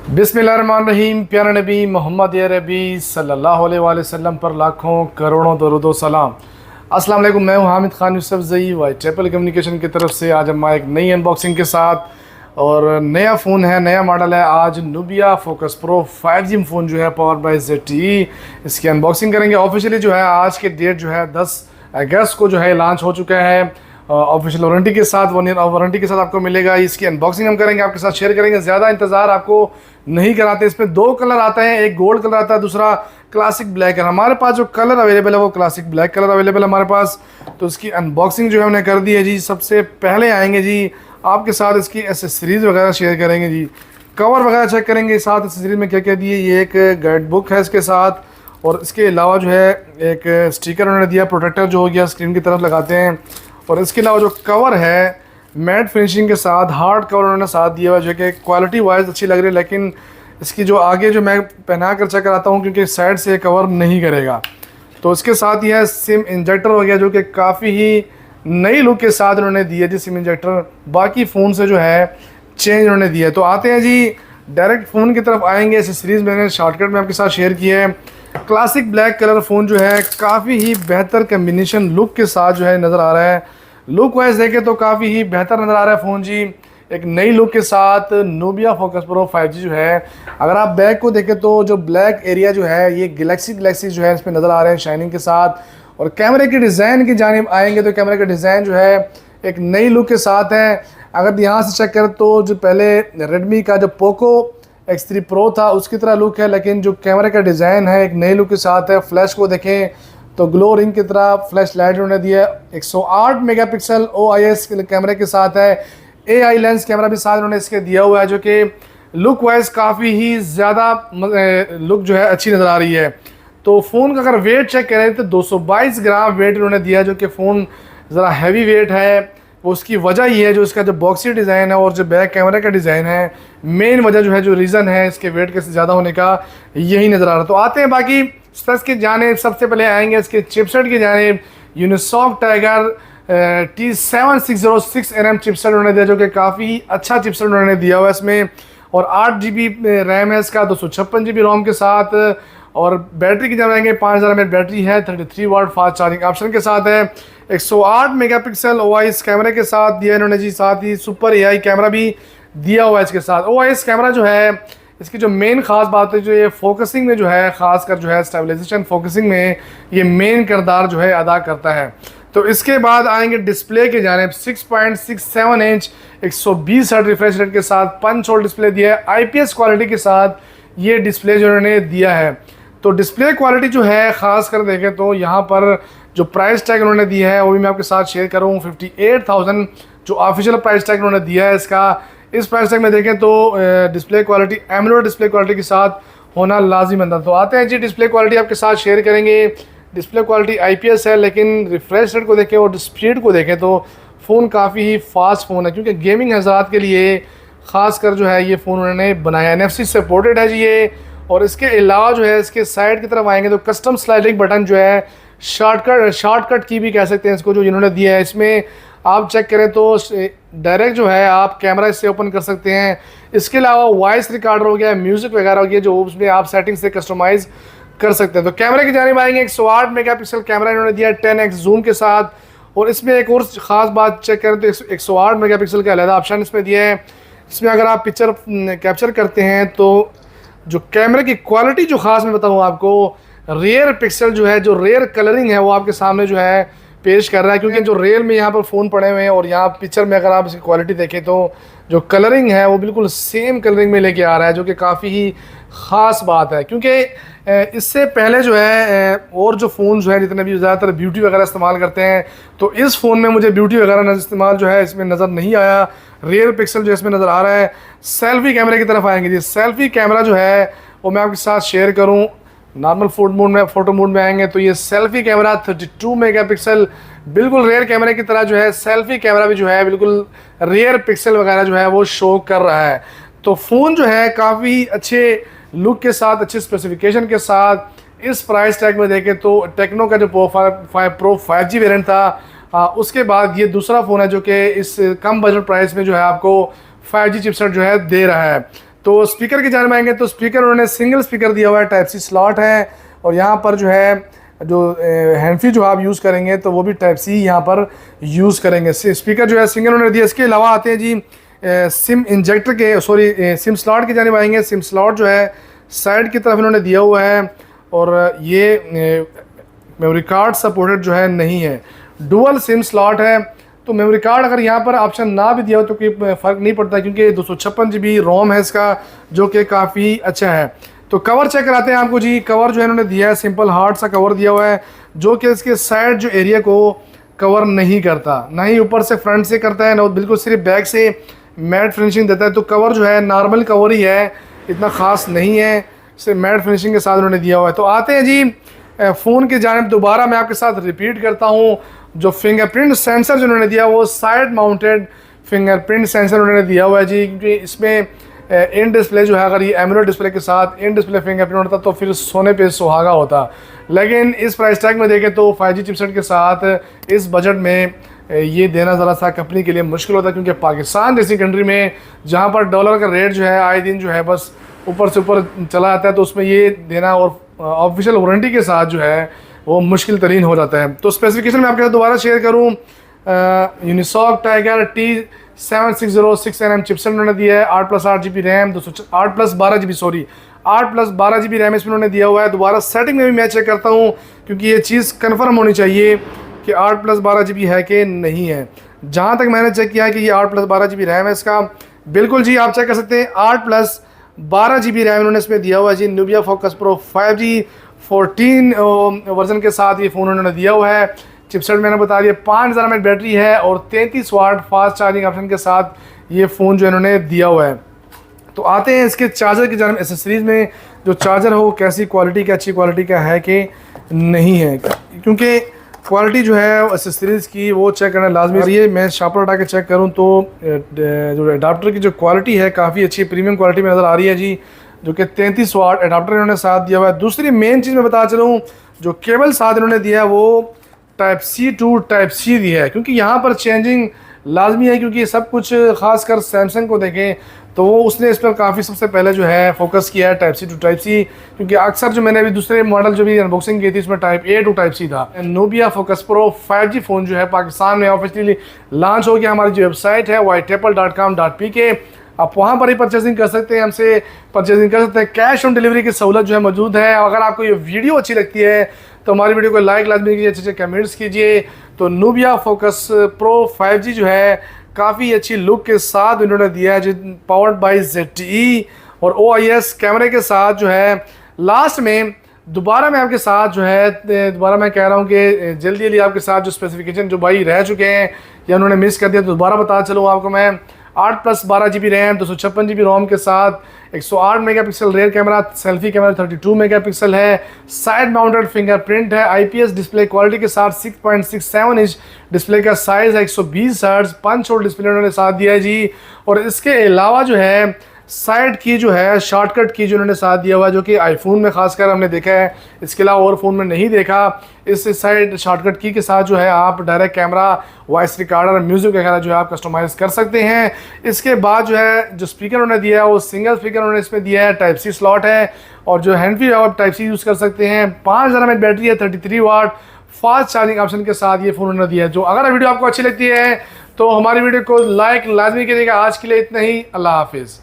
बिस्मिल्लाहिर्रहमानिर्रहीम। प्यारा नबी मोहम्मद अरबी सल्लल्लाहु अलैहि वसल्लम पर लाखों करोड़ों दरूद व सलाम। अस्सलाम वालेकुम। मैं हूं Hamid Khan Yousafzai Y triple communication की तरफ से। आज हम एक नई अनबॉक्सिंग के साथ और नया फ़ोन है, नया मॉडल है। आज Nubia focus Pro 5G phone जो है पावर बाय ZTE, इसकी अनबॉक्सिंग करेंगे। ऑफिशियली जो है आज के डेट जो है 10 अगस्त को जो है लॉन्च हो चुका है। ऑफिशियल वारंटी के साथ, 1 ईयर वारंटी के साथ आपको मिलेगा। इसकी अनबॉक्सिंग हम करेंगे, आपके साथ शेयर करेंगे। ज़्यादा इंतज़ार आपको नहीं कराते। इसमें दो कलर आते हैं, एक गोल्ड कलर आता है, दूसरा क्लासिक ब्लैक है। हमारे पास जो कलर अवेलेबल है वो क्लासिक ब्लैक कलर अवेलेबल है हमारे पास। तो इसकी अनबॉक्सिंग जो है हमने कर दी है जी। सबसे पहले आएंगे जी आपके साथ इसकी एसेसरीज़ वगैरह शेयर करेंगे जी, कवर वगैरह चेक करेंगे, साथ एसेसरीज में क्या क्या दिए। ये एक गाइड बुक है इसके साथ, और इसके अलावा जो है एक स्टिकर उन्होंने दिया, प्रोटेक्टर जो हो गया स्क्रीन की तरफ लगाते हैं। और इसके अलावा जो कवर है मैट फिनिशिंग के साथ, हार्ड कवर उन्होंने साथ दिया हुआ, जो कि क्वालिटी वाइज अच्छी लग रही है। लेकिन इसकी जो आगे जो मैं पहना कर चेक कराता हूँ, क्योंकि साइड से कवर नहीं करेगा। तो इसके साथ ही है सिम इंजेक्टर हो गया, जो कि काफ़ी ही नई लुक के साथ उन्होंने दिया जी। सिम इंजेक्टर बाकी फ़ोन से जो है चेंज उन्होंने दिया है। तो आते हैं जी डायरेक्ट फ़ोन की तरफ आएंगे। एसेसरीज़ मैंने शॉर्टकट में आपके साथ शेयर की है। क्लासिक ब्लैक कलर फ़ोन जो है काफ़ी ही बेहतर कम्बिनेशन लुक के साथ जो है नज़र आ रहा है। लुक वाइज देखें तो काफ़ी ही बेहतर नज़र आ रहा है फ़ोन जी, एक नई लुक के साथ। नूबिया फोकस प्रो 5G जो है, अगर आप बैक को देखें तो जो ब्लैक एरिया जो है ये गैलेक्सी जो है इसमें नज़र आ रहे हैं शाइनिंग के साथ। और कैमरे की डिज़ाइन की जानिब आएंगे तो कैमरे का डिज़ाइन जो है एक नई लुक के साथ है। अगर यहाँ से चेक करें तो जो पहले रेडमी का जो पोको X3 Pro था उसकी तरह लुक है, लेकिन जो कैमरे का डिज़ाइन है एक नई लुक के साथ है। फ्लैश को देखें तो ग्लो रिंग की तरह फ्लैश लाइट उन्होंने दिया है। 108 मेगापिक्सल OIS कैमरे के साथ है। AI लेंस कैमरा भी साथ उन्होंने इसके दिया हुआ है, जो कि लुक वाइज काफ़ी ही ज़्यादा लुक जो है अच्छी नज़र आ रही है। तो फ़ोन का अगर वेट चेक करें तो 222 ग्राम वेट उन्होंने दिया है, जो कि फ़ोन ज़रा हैवी वेट है। वो उसकी वजह ये है जो इसका जो बॉक्सी डिज़ाइन है और जो बैक कैमरे का डिज़ाइन है, मेन वजह जो है, जो रीज़न है इसके वेट के ज़्यादा होने का, यही नज़र आ रहा है। तो आते हैं बाकी स्पेक्स की जानिब। सबसे पहले आएंगे इसके चिपसेट की जानिब। यूनिसॉक टाइगर T7606NM चिपसेट उन्होंने दिया, जो कि काफ़ी अच्छा चिपसेट उन्होंने दिया हुआ है इसमें। और 8GB रैम है इसका, 256GB रोम के साथ। और बैटरी की जान आएंगे 5000 mAh बैटरी है, 33 वाट फास्ट चार्जिंग ऑप्शन के साथ है। 108 मेगापिक्सल OIS कैमरे के साथ दिया इन्होंने जी। साथ ही सुपर AI कैमरा भी दिया हुआ है इसके साथ। OIS कैमरा जो है इसकी जो मेन खास बात है, जो ये फोकसिंग में जो है, ख़ासकर जो है स्टेबलाइजेशन फोकसिंग में ये मेन किरदार जो है अदा करता है। तो इसके बाद आएंगे डिस्प्ले के जानिब। 6.67 इंच 120 हर्ट्ज रिफ्रेश रेट के साथ पंच होल डिस्प्ले दिया है। IPS क्वालिटी के साथ ये डिस्प्ले जो उन्होंने दिया है। तो डिस्प्ले क्वालिटी जो है ख़ास कर देखें तो यहाँ पर जो प्राइस टैग उन्होंने दिया है वो भी मैं आपके साथ शेयर करूँ। 58,000 जो ऑफिशियल प्राइस टैग उन्होंने दिया है इसका। इस प्राइस टैग में देखें तो display quality AMOLED display quality के साथ होना लाजिम बनता। तो आते हैं जी डिस्प्ले क्वालिटी आपके साथ शेयर करेंगे। डिस्प्ले क्वालिटी IPS है, लेकिन रिफ्रेश रेट को देखें और स्पीड को देखें तो फ़ोन काफ़ी ही फास्ट फ़ोन है, क्योंकि गेमिंग हज़रात के लिए ख़ासकर जो है ये फ़ोन उन्होंने बनाया। NFC सपोर्टेड है जी ये। और इसके अलावा जो है इसके साइड की तरफ आएंगे तो कस्टम स्लाइडिंग बटन जो है, शॉर्टकट की भी कह सकते हैं इसको, जो इन्होंने दिया है। इसमें आप चेक करें तो डायरेक्ट जो है आप कैमरा इससे ओपन कर सकते हैं। इसके अलावा वॉइस रिकॉर्डर हो गया, म्यूज़िक वगैरह हो गया, जो उसमें आप सेटिंग से कस्टमाइज़ कर सकते हैं। तो कैमरे की जानिब आएंगे। 108 मेगापिक्सल कैमरा इन्होंने दिया 10x जूम के साथ। और इसमें एक और ख़ास बात चेक करें तो 108 मेगापिक्सल का अलग ऑप्शन इसमें दिया है। इसमें अगर आप पिक्चर कैप्चर करते हैं तो जो कैमरे की क्वालिटी जो ख़ास मैं बताऊँ आपको, रेयर पिक्सल जो है, जो रेयर कलरिंग है वो आपके सामने जो है पेश कर रहा है। क्योंकि जो रेयर में यहाँ पर फ़ोन पड़े हुए हैं और यहाँ पिक्चर में अगर आप इसकी क्वालिटी देखें तो जो कलरिंग है वो बिल्कुल सेम कलरिंग में लेके आ रहा है, जो कि काफ़ी ही ख़ास बात है। क्योंकि इससे पहले जो है और जो फ़ोन जो है जितने भी ज़्यादातर ब्यूटी वगैरह इस्तेमाल करते हैं, तो इस फ़ोन में मुझे ब्यूटी वगैरह इस्तेमाल जो है इसमें नज़र नहीं आया। रेयर पिक्सल जो इसमें नज़र आ रहा है। सेल्फ़ी कैमरे की तरफ आएंगे जी। सेल्फ़ी कैमरा जो है वो मैं आपके साथ शेयर करूँ। नॉर्मल फ़ोटो मोड में आएंगे तो ये सेल्फ़ी कैमरा 32 मेगापिक्सल बिल्कुल रेयर कैमरे की तरह जो है सेल्फ़ी कैमरा भी जो है बिल्कुल रेयर पिक्सल वगैरह जो है वो शो कर रहा है। तो फ़ोन जो है काफ़ी अच्छे लुक के साथ, अच्छे स्पेसिफिकेशन के साथ इस प्राइस टैग में देखें तो टेक्नो का जो प्रो 5G वेरिएंट था, उसके बाद ये दूसरा फ़ोन है जो कि इस कम बजट प्राइस में जो है आपको 5G चिपसेट जो है दे रहा है। तो स्पीकर की जाने आएंगे तो स्पीकर उन्होंने सिंगल स्पीकर दिया हुआ है, टाइप सी स्लॉट है। और यहाँ पर जो है जो हैंड फ्री जो आप यूज़ करेंगे तो वो भी टाइप सी यहाँ पर यूज़ करेंगे। स्पीकर जो है सिंगल उन्होंने दिया। इसके अलावा आते हैं जी सिम इंजेक्टर के, सॉरी सिम स्लॉट की जानिब आएंगे। सिम स्लॉट जो है साइड की तरफ इन्होंने दिया हुआ है और ये मेमोरी कार्ड सपोर्टेड जो है नहीं है, डुअल सिम स्लॉट है। तो मेमोरी कार्ड अगर यहाँ पर ऑप्शन ना भी दिया हो तो कोई फ़र्क नहीं पड़ता, क्योंकि 256 GB रोम है इसका, जो कि काफ़ी अच्छा है। तो कवर चेक कराते हैं आपको जी। कवर जो है इन्होंने दिया है सिंपल हार्ड सा कवर दिया हुआ है, जो कि इसके साइड जो एरिया को कवर नहीं करता, ना ही ऊपर से फ्रंट से करता है, ना बिल्कुल सिर्फ बैक से मैट फिनिशिंग देता है। तो कवर जो है नॉर्मल कवर ही है, इतना ख़ास नहीं है, सिर्फ मैट फिनिशिंग के साथ उन्होंने दिया हुआ है। तो आते हैं जी फ़ोन की जानिब। दोबारा मैं आपके साथ रिपीट करता हूँ, जो फिंगरप्रिंट सेंसर जो उन्होंने दिया वो साइड माउंटेड फिंगरप्रिंट सेंसर उन्होंने दिया हुआ है जी, क्योंकि इसमें इन डिस्प्ले जो है, अगर ये एमोलेड डिस्प्ले के साथ इन डिस्प्ले फिंगरप्रिंट होता तो फिर सोने पे सुहागा होता। लेकिन इस प्राइस टैग में देखें तो 5G चिपसेट के साथ इस बजट में ये देना ज़रा सा कंपनी के लिए मुश्किल होता है, क्योंकि पाकिस्तान जैसी कंट्री में जहाँ पर डॉलर का रेट जो है आए दिन जो है बस ऊपर से ऊपर चला जाता है, तो उसमें ये देना और ऑफिशियल वारंटी के साथ जो है वो मुश्किल तरीन हो जाता है। तो स्पेसिफिकेशन में आपके साथ दोबारा शेयर करूँ, यूनिसॉक टाइगर T7606NM चिपसेट उन्होंने दिया है, 8+8 GB RAM, 8+12 GB sorry 8+12 GB RAM इसमें उन्होंने दिया हुआ है। दोबारा सेटिंग में भी मैं चेक करता हूँ, क्योंकि ये चीज़ कन्फर्म होनी चाहिए कि 8+12 GB है कि नहीं है। जहाँ तक मैंने चेक किया है कि ये 8+12 GB रैम है इसका, बिल्कुल जी आप चेक कर सकते हैं। 8+12 GB रैम उन्होंने इसमें दिया हुआ है जी। Nubia Focus Pro 5G 14 version के साथ ये फ़ोन उन्होंने दिया हुआ है। चिपसेट मैंने बता दिया, 5000 mAh बैटरी है और 33 वाट फास्ट चार्जिंग ऑप्शन के साथ ये फ़ोन जो इन्होंने दिया हुआ है। तो आते हैं इसके चार्जर की जानिब। एसेसरीज़ में जो चार्जर हो कैसी क्वालिटी का, अच्छी क्वालिटी का है कि नहीं है, क्योंकि क्वालिटी जो है एसेसरीज़ की वो चेक करना लाजमी है। ये मैं शापर हटा के चेक करूँ तो जो अडाप्टर की जो क्वालिटी है काफ़ी अच्छी प्रीमियम क्वालिटी में नज़र आ रही है जी, जो कि 33 वाट अडाप्टर इन्होंने साथ दिया हुआ है। दूसरी मेन चीज़ मैं बता चलूँ, जो केबल साथ इन्होंने दिया है वो type C to type C दिया है, क्योंकि यहाँ पर चेंजिंग लाजमी है, क्योंकि सब कुछ खासकर सैमसंग को देखें तो वो उसने इस पर काफ़ी सबसे पहले जो है फोकस किया है type C to type C, क्योंकि अक्सर जो मैंने अभी दूसरे मॉडल जो भी अनबॉक्सिंग की थी उसमें type A to type C था। Nubia focus Pro 5G phone जो है पाकिस्तान में ऑफिशियली लॉन्च हो गया। हमारी जो वेबसाइट है whiteapple.com.pk, आप वहाँ पर ही परचेजिंग कर सकते हैं, हमसे परचेजिंग कर सकते हैं। कैश ऑन डिलीवरी की सहूलत जो है मौजूद है। अगर आपको ये वीडियो अच्छी लगती है तो हमारी वीडियो को लाइक लाजमी कीजिए, अच्छे अच्छे कमेंट्स कीजिए। तो नूबिया फोकस प्रो 5G जो है काफ़ी अच्छी लुक के साथ इन्होंने दिया है, जो पावर्ड बाय ZTE और OIS कैमरे के साथ जो है। लास्ट में दोबारा मैं आपके साथ जो है दोबारा मैं कह रहा हूँ कि जल्दी जल्दी आपके साथ जो स्पेसिफिकेशन जो भाई रह चुके हैं या उन्होंने मिस कर दिया तो दोबारा बता चलूँ आपको मैं। 8+12 GB रैम, 256 GB रोम के साथ, 108 megapixel rare camera, selfie camera 32 megapixel है, साइड माउंटेड फिंगरप्रिंट है, IPS डिस्प्ले क्वालिटी के साथ 6.67 इंच डिस्प्ले का साइज़ है, 120 हर्ट्ज पंच होल डिस्प्ले उन्होंने साथ दिया है जी। और इसके अलावा जो है साइड की जो है शॉर्टकट की जो उन्होंने साथ दिया हुआ है, जो कि आईफोन में खासकर हमने देखा है, इसके अलावा और फ़ोन में नहीं देखा। इस साइड शॉर्टकट की के साथ जो है आप direct camera, voice recorder, music वगैरह जो है आप कस्टमाइज़ कर सकते हैं। इसके बाद जो है जो स्पीकर उन्होंने दिया है वो सिंगल स्पीकर उन्होंने इसमें दिया है, टाइप सी स्लॉट है और जो हैंड फ्री आप टाइप सी यूज़ कर सकते हैं। 5000 mAh बैटरी है, 33 वाट फास्ट चार्जिंग ऑप्शन के साथ ये फ़ोन उन्होंने दिया है। जो अगर वीडियो आपको अच्छी लगती है तो हमारी वीडियो को लाइक लाजमी कीजिएगा। आज के लिए इतना ही, अल्लाह हाफिज़।